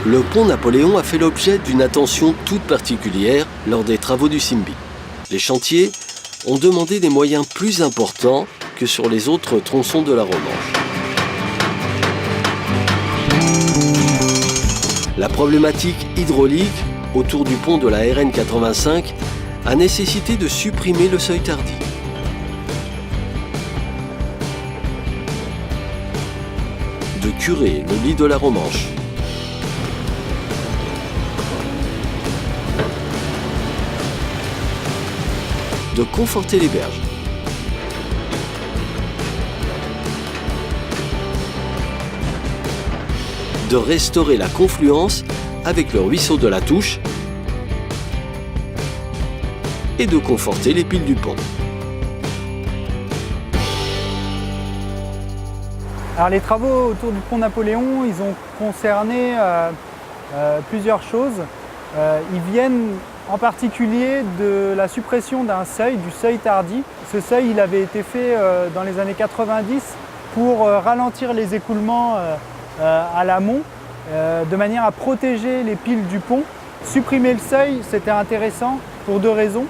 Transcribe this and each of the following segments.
Le pont Napoléon a fait l'objet d'une attention toute particulière lors des travaux du Simbi. Les chantiers ont demandé des moyens plus importants que sur les autres tronçons de la Romanche. La problématique hydraulique autour du pont de la RN 85 a nécessité de supprimer le seuil Tardy. De curer le lit de la Romanche. De conforter les berges. De restaurer la confluence avec le ruisseau de la Touche et de conforter les piles du pont. Alors les travaux autour du pont Napoléon, ils ont concerné plusieurs choses. Ils viennent en particulier de la suppression d'un seuil, du seuil Tardy. Ce seuil, il avait été fait dans les années 90 pour ralentir les écoulements à l'amont, de manière à protéger les piles du pont. Supprimer le seuil, c'était intéressant pour deux raisons.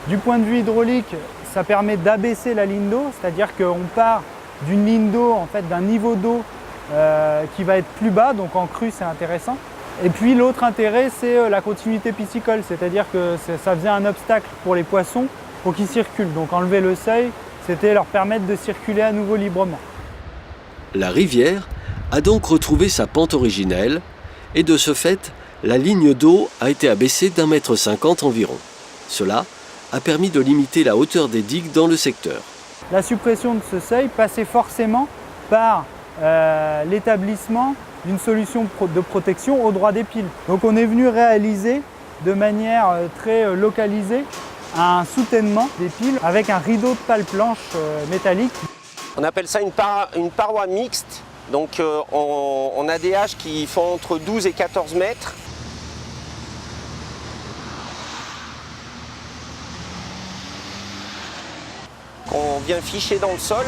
Du point de vue hydraulique, ça permet d'abaisser la ligne d'eau, c'est-à-dire qu'on part d'une ligne d'eau, en fait, d'un niveau d'eau qui va être plus bas, donc en crue c'est intéressant. Et puis l'autre intérêt, c'est la continuité piscicole, c'est-à-dire que ça faisait un obstacle pour les poissons pour qu'ils circulent. Donc enlever le seuil, c'était leur permettre de circuler à nouveau librement. La rivière a donc retrouvé sa pente originelle et de ce fait, la ligne d'eau a été abaissée d'1,50 m environ. Cela a permis de limiter la hauteur des digues dans le secteur. La suppression de ce seuil passait forcément par l'établissement d'une solution de protection au droit des piles. Donc on est venu réaliser de manière très localisée un soutènement des piles avec un rideau de pales planches métalliques. On appelle ça une paroi mixte. Donc on a des haches qui font entre 12 et 14 mètres. On vient ficher dans le sol.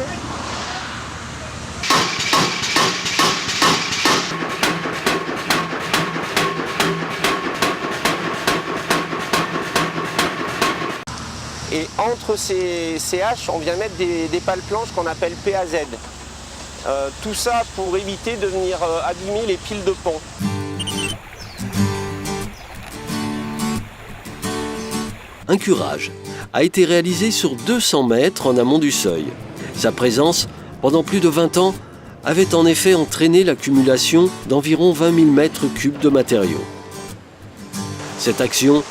Et entre ces haches, on vient mettre des pales planches qu'on appelle PAZ. Tout ça pour éviter de venir abîmer les piles de pont. Un curage a été réalisé sur 200 mètres en amont du seuil. Sa présence, pendant plus de 20 ans, avait en effet entraîné l'accumulation d'environ 20 000 mètres cubes de matériaux. Cette action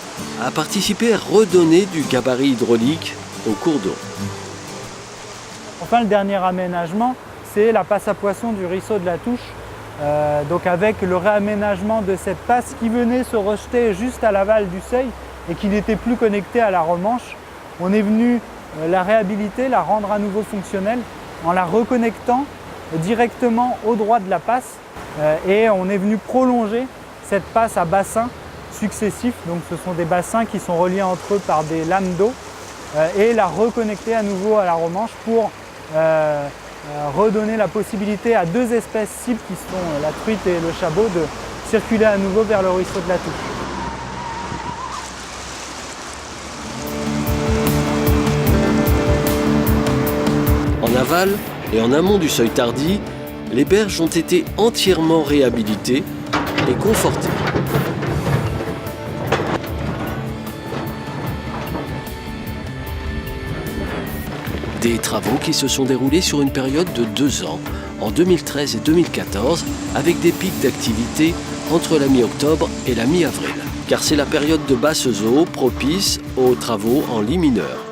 a participé à redonner du gabarit hydraulique au cours d'eau. Enfin, le dernier aménagement, c'est la passe à poissons du ruisseau de la Touche. Donc avec le réaménagement de cette passe qui venait se rejeter juste à l'aval du seuil et qui n'était plus connectée à la Romanche, on est venu la réhabiliter, la rendre à nouveau fonctionnelle en la reconnectant directement au droit de la passe et on est venu prolonger cette passe à bassins successifs. Donc ce sont des bassins qui sont reliés entre eux par des lames d'eau et la reconnecter à nouveau à la Romanche pour redonner la possibilité à deux espèces cibles qui sont la truite et le chabot de circuler à nouveau vers le ruisseau de la Touche. En aval et en amont du seuil Tardy, les berges ont été entièrement réhabilitées et confortées. Des travaux qui se sont déroulés sur une période de 2 ans, en 2013 et 2014, avec des pics d'activité entre la mi-octobre et la mi-avril, car c'est la période de basse eau propice aux travaux en lit mineur.